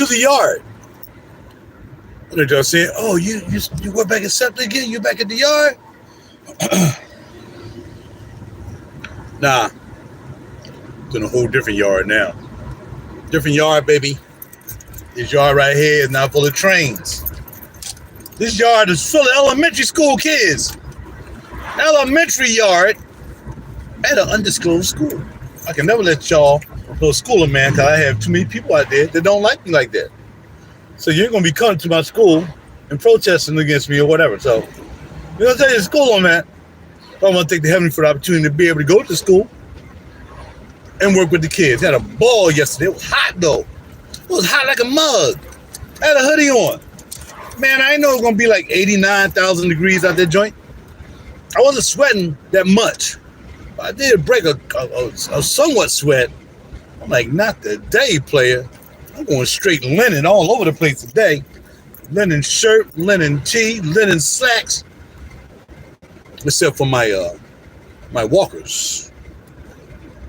use the yard. They're just saying, oh, you went back and septic again? You back at the yard? Nah. It's in a whole different yard now. Different yard, baby. This yard right here is now full of trains. This yard is full of elementary school kids. Elementary yard at an undisclosed school. I can never let y'all know schooling, man, because I have too many people out there that don't like me like that. So you're going to be coming to my school and protesting against me or whatever. So, you know, I'll tell you, school on that. I want to thank the heaven for the opportunity to be able to go to school and work with the kids. Had a ball yesterday. It was hot, though. It was hot like a mug. I had a hoodie on. Man, I didn't know it was going to be like 89,000 degrees out there joint. I wasn't sweating that much. I did break a somewhat sweat. I'm like, not today, player. I'm going straight linen all over the place today. Linen shirt, linen tee, linen slacks. Except for my walkers.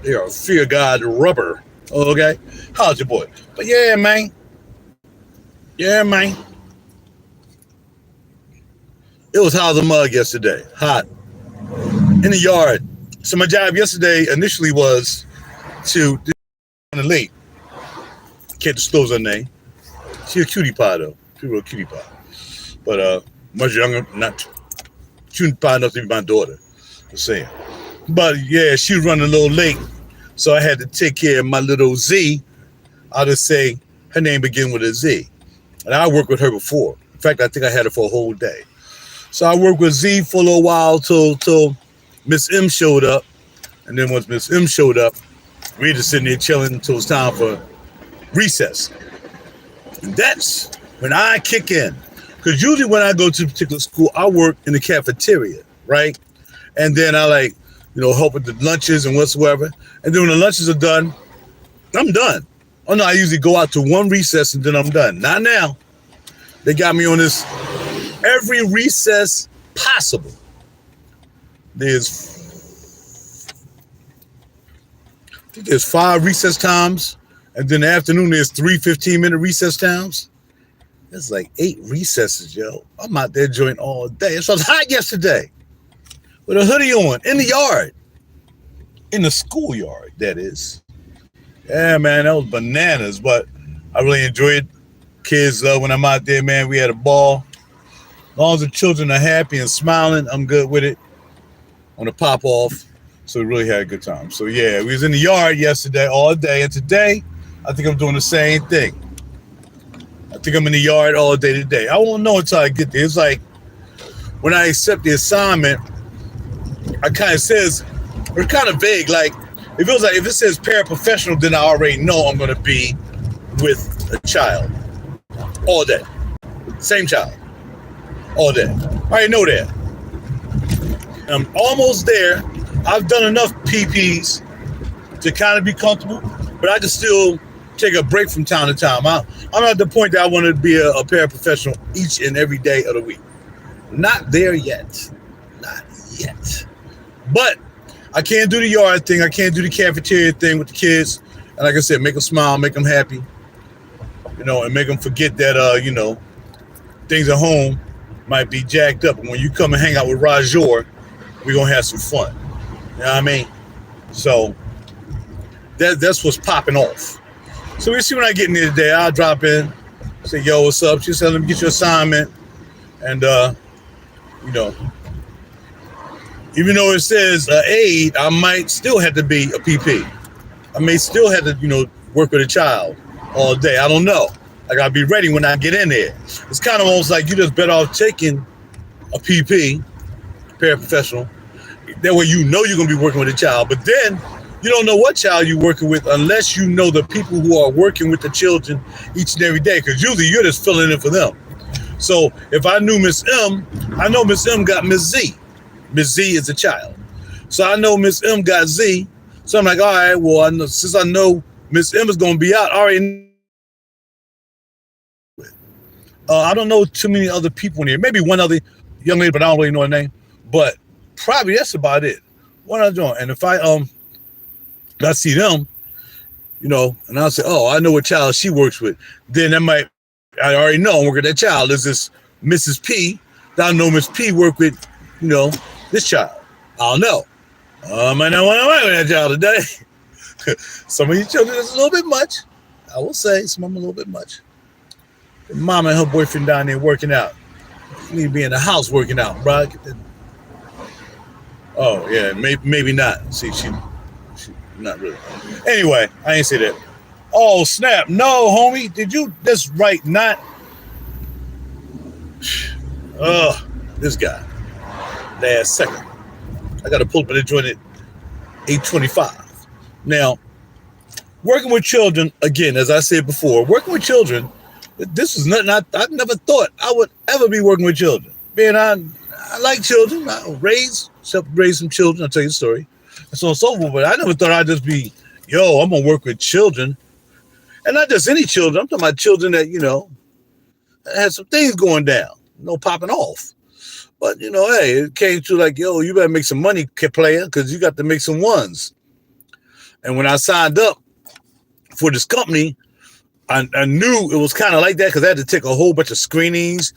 They are Fear God rubber. Okay? How's your boy? But yeah, man. Yeah, man. It was hot as a mug yesterday. Hot. In the yard. So my job yesterday initially was to on the lake. Can't disclose her name. She's a cutie pie though. She's a real cutie pie. But much younger, not cutie pie enough to be my daughter. Just saying. But yeah, she was running a little late. So I had to take care of my little Z. I'll just say her name began with a Z. And I worked with her before. In fact, I think I had her for a whole day. So I worked with Z for a little while till Miss M showed up. And then once Miss M showed up, we were just sitting there chilling until it's time for recess. And that's when I kick in. Because usually when I go to a particular school, I work in the cafeteria, right? And then I help with the lunches and whatsoever. And then when the lunches are done, I'm done. Oh no, I usually go out to one recess and then I'm done. Not now. They got me on this every recess possible. There's 5 recess times, and then in the afternoon there's 3 15-minute recess times. There's like 8 recesses, yo. I'm out there jointing all day. So it was hot yesterday with a hoodie on in the yard, in the schoolyard, that is. Yeah, man, that was bananas, but I really enjoyed it. Kids love when I'm out there, man. We had a ball. As long as the children are happy and smiling, I'm good with it. On the pop off. So we really had a good time. So yeah, we was in the yard yesterday all day. And today, I think I'm doing the same thing. I think I'm in the yard all day today. I won't know until I get there. It's like when I accept the assignment, it's kind of vague. Like it feels like if it says paraprofessional, then I already know I'm going to be with a child all day. Same child. All day. I already know that. I'm almost there. I've done enough PPs to kind of be comfortable, but I can still take a break from time to time. I'm at the point that I want to be a paraprofessional each and every day of the week. Not there yet. Not yet. But I can't do the yard thing. I can't do the cafeteria thing with the kids. And like I said, make them smile, make them happy, and make them forget that, things at home might be jacked up. And when you come and hang out with RaJuR, we're going to have some fun. You know what I mean? So that's what's popping off. So we see when I get in there today, I'll drop in, say, yo, what's up? She said, let me get your assignment. And, even though it says aid, I might still have to be a PP. I may still have to, work with a child all day. I don't know. I got to be ready when I get in there. It's kind of almost like you just better off taking a PP, paraprofessional. That way you're going to be working with a child. But then you don't know what child you're working with unless you know the people who are working with the children each and every day. Because usually you're just filling in for them. So if I knew Miss M, I know Miss M got Miss Z. Miss Z is a child. So I know Miss M got Z. So I'm like, all right, well, since I know Miss M is going to be out, all right. I don't know too many other people in here. Maybe one other young lady, but I don't really know her name. But probably that's about it. What I'm doing. And if I see them, you know, and I'll say, oh, I know what child she works with. Then I already know I'm working with that child. There's this Mrs. P. I know Miss P work with, you know, this child. I'll know. I might not want to work with that child today. Some of these children is a little bit much. I will say, some of them a little bit much. Mom and her boyfriend down there working out. You need to be in the house working out, bro. Oh, yeah, maybe not. See, she not really. Anyway, I ain't say that. Oh, snap. No, homie. Did you just write not? This guy. Last second. I got to pull up the joint at 8:25. Now, working with children, again, as I said before, working with children, this is nothing I never thought I would ever be working with children. Man, I like children. I raised some children. I'll tell you a story. And so on and so forth. But I never thought I'd just be, I'm going to work with children. And not just any children. I'm talking about children that, had some things going down. Popping off. But, hey, it came to like, you better make some money, player, because you got to make some ones. And when I signed up for this company, I knew it was kind of like that because I had to take a whole bunch of screenings,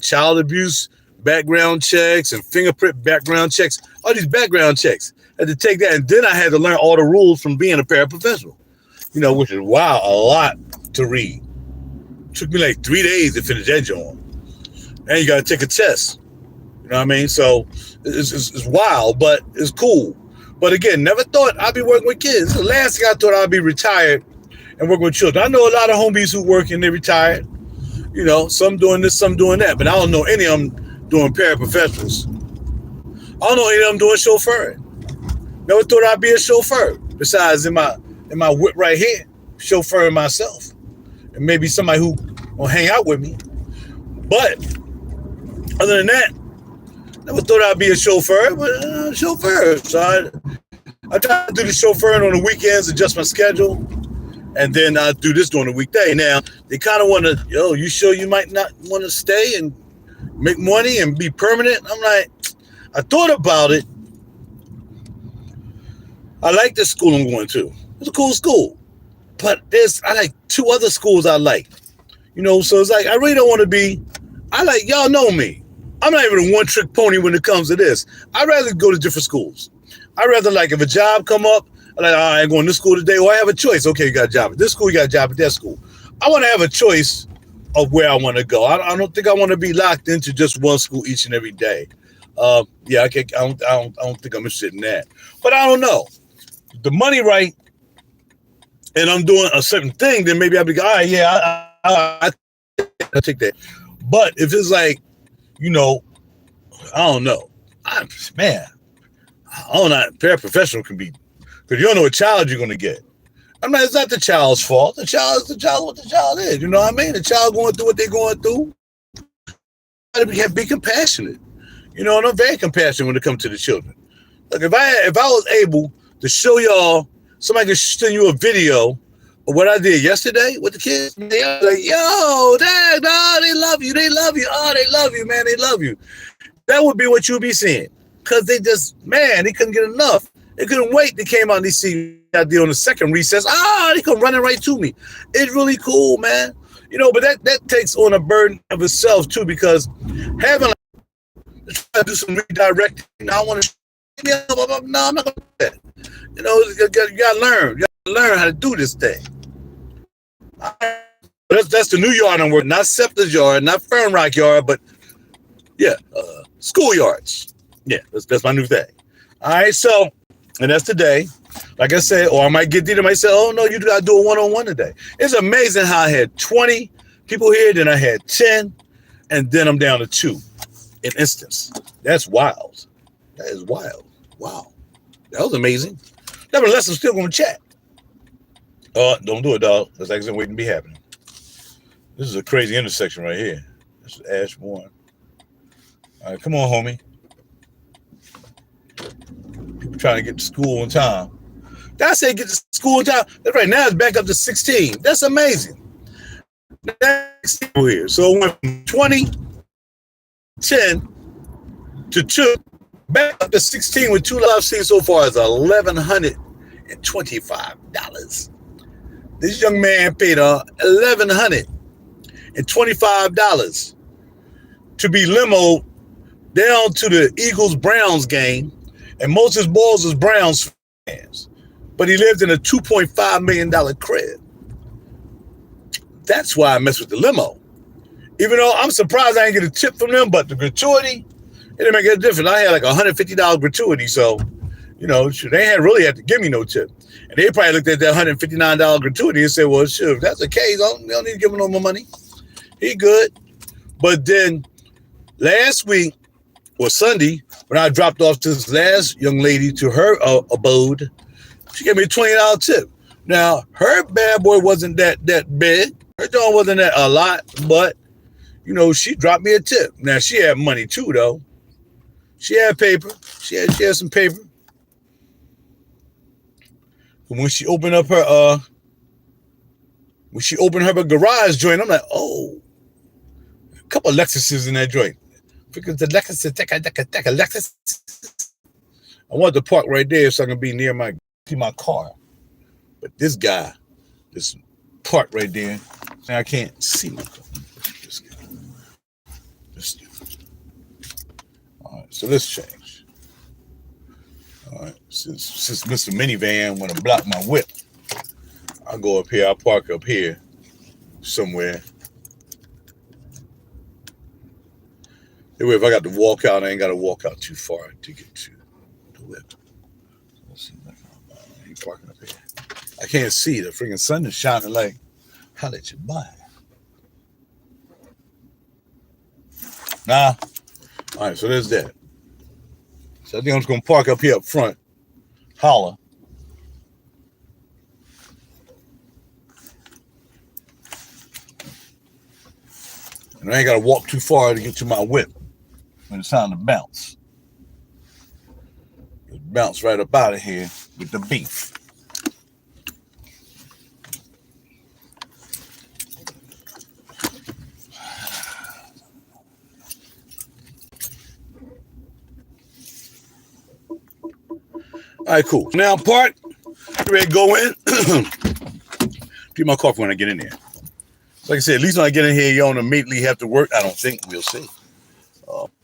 child abuse background checks and fingerprint background checks, all these background checks. I had to take that. And then I had to learn all the rules from being a paraprofessional, which is, wow, a lot to read. It took me like 3 days to finish that job. And you got to take a test. You know what I mean? So it's wild, but it's cool. But again, never thought I'd be working with kids. The last thing I thought I'd be retired and working with children. I know a lot of homies who work and they retired. Some doing this, some doing that. But I don't know any of them doing paraprofessionals. I don't know any of them doing chauffeuring. Never thought I'd be a chauffeur. Besides in my whip right here, chauffeuring myself. And maybe somebody who will hang out with me. But other than that, never thought I'd be a chauffeur, but chauffeur. So I try to do the chauffeuring on the weekends, adjust my schedule, and then I do this during the weekday. Now, they kind of want to, you sure you might not want to stay and make money and be permanent? I'm like, I thought about it. I like the school I'm going to. It's a cool school. But I like 2 other schools I like. So it's like, I really don't want to be, y'all know me. I'm not even a one-trick pony when it comes to this. I'd rather go to different schools. I'd rather, if a job come up, I'm like, I ain't going to school today, or I have a choice. Okay, you got a job at this school, you got a job at that school. I want to have a choice of where I want to go. I don't think I want to be locked into just one school each and every day. I don't think I'm interested in that. But I don't know. The money right, and I'm doing a certain thing, then maybe I'll be, all right, yeah, I take that. But if it's like, I don't know. I don't know. Paraprofessional can be, because you don't know what child you're going to get. It's not the child's fault. The child is the child what the child is. You know what I mean? The child going through what they're going through. You got to be compassionate. And I'm very compassionate when it comes to the children. Look, if I was able to show y'all, somebody could send you a video of what I did yesterday with the kids. They are like, yo, Dad, no, they love you. They love you. Oh, they love you, man. They love you. That would be what you'll be seeing. Because they they couldn't get enough. They couldn't wait. They came out and they see I did on the second recess. They come running right to me. It's really cool, man. But that takes on a burden of itself, too, because having to try to do some redirecting. I want to, no, I'm not going to do that. You got to learn. You got to learn how to do this thing. That's the new yard I'm working. Not Scepter's yard, not Fern Rock yard, but yeah, schoolyards. Yeah, that's my new thing. All right, so, and that's today. Like I said, or I might get there and might say, oh, no, you got to do a one-on-one today. It's amazing how I had 20 people here, then I had 10, and then I'm down to 2 in instance. That's wild. That is wild. Wow. That was amazing. Nevertheless, I'm still going to chat. Don't do it, dog. That's actually waiting to be happening. This is a crazy intersection right here. This is Ashbourne. All right, come on, homie. People trying to get to school on time. Did I say get to school on time? Right now it's back up to 16. That's amazing. That's people here. So it went from 20, 10 to 2, back up to 16 with 2 live seen so far is 1,100 $1,125. This young man paid $1,125 to be limoed down to the Eagles-Browns game, and most of his balls was Browns fans. But he lived in a $2.5 million crib. That's why I mess with the limo. Even though I'm surprised I didn't get a tip from them, but the gratuity, it didn't make a difference. I had like $150 gratuity, so, you know, they hadn't really had to give me no tip. And they probably looked at that $159 gratuity and said, well, sure, if that's the case, we don't need to give him no more money. He good. But then last week, or Sunday, when I dropped off this last young lady to her abode, she gave me a $20 tip. Now, her bad boy wasn't that big. Her joint wasn't that a lot, but, you know, she dropped me a tip. Now, she had money too, though. She had paper. She had some paper. And when she opened up her garage joint, I'm like, oh, a couple of Lexuses in that joint. Because the Lexus. I wanted to park right there so I can be near my car. But this guy, this parked right there. Now I can't see my car. This guy. All right, so let's change. All right, since Mr. Minivan want to block my whip, I'll go up here. I'll park up here somewhere. Anyway, if I got to walk out, I ain't got to walk out too far to get to the whip. Let's see. I ain't parking up here. I can't see. The freaking sun is shining like, how did you buy it? Nah. All right, so there's that. So I think I'm just going to park up here up front. Holla. And I ain't got to walk too far to get to my whip when it's time to bounce. Just bounce right up out of here with the beef. All right, cool. Now, park. Ready to go in. Drink my coffee when I get in there. Like I said, at least when I get in here, you don't immediately have to work. I don't think. We'll see.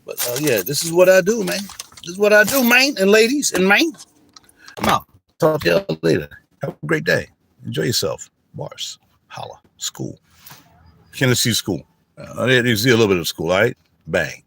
But yeah, this is what I do, man. This is what I do, man, and ladies, and man. I'm out. Talk to you later. Have a great day. Enjoy yourself. Bars. Holla. School. Tennessee school. You see a little bit of school, all right? Bang.